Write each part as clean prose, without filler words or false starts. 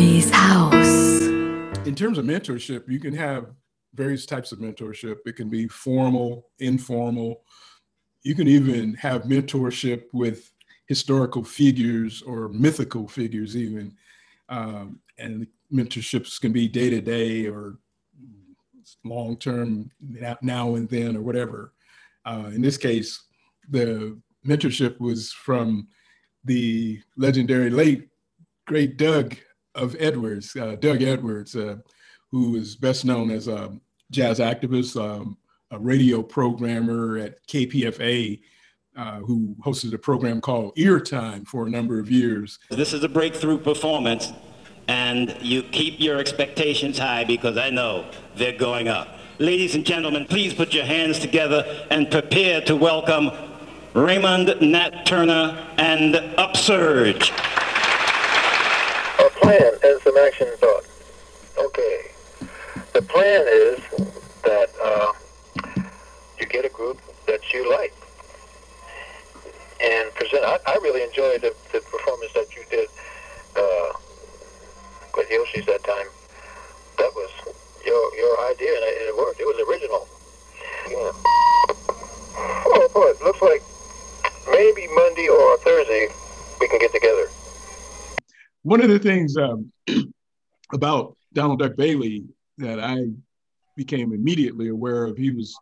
Herbie's house. In terms of mentorship, you can have various types of mentorship. It can be formal, informal. You can even have mentorship with historical figures or mythical figures even. And mentorships can be day-to-day or long-term, now and then or whatever. In this case, the mentorship was from the legendary late, great Doug Edwards, who is best known as a jazz activist, a radio programmer at KPFA, who hosted a program called Ear Time for a number of years. This is a breakthrough performance, and you keep your expectations high because I know they're going up. Ladies and gentlemen, please put your hands together and prepare to welcome Raymond Nat Turner and Upsurge. A plan and some action thought. Okay. The plan is that you get a group that you like and present. I really enjoyed the performance that you did with Yoshi's that time. That was your idea, and it worked. It was original. Yeah. Oh boy, it looks like maybe Monday or Thursday we can get together. One of the things about Donald Duck Bailey that I became immediately aware of, he was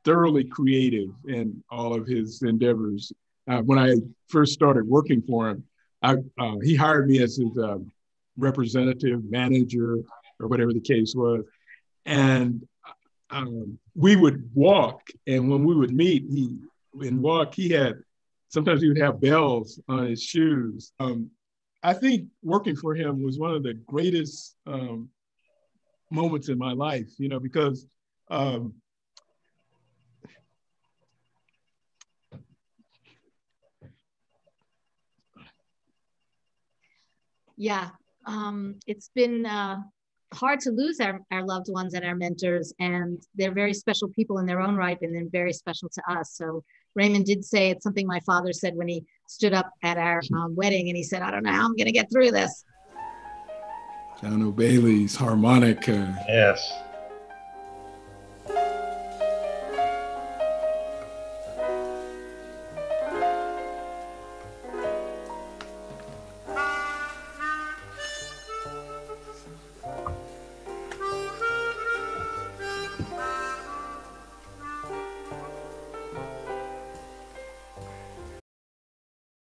thoroughly creative in all of his endeavors. When I first started working for him, he hired me as his representative, manager, or whatever the case was. And we would walk, and when we would meet, sometimes he would have bells on his shoes. I think working for him was one of the greatest moments in my life, because Yeah, it's been hard to lose our loved ones and our mentors, and they're very special people in their own right, and then very special to us. So Raymond did say, it's something my father said when he stood up at our wedding, and he said, I don't know how I'm going to get through this. John O'Bailey's harmonica. Yes.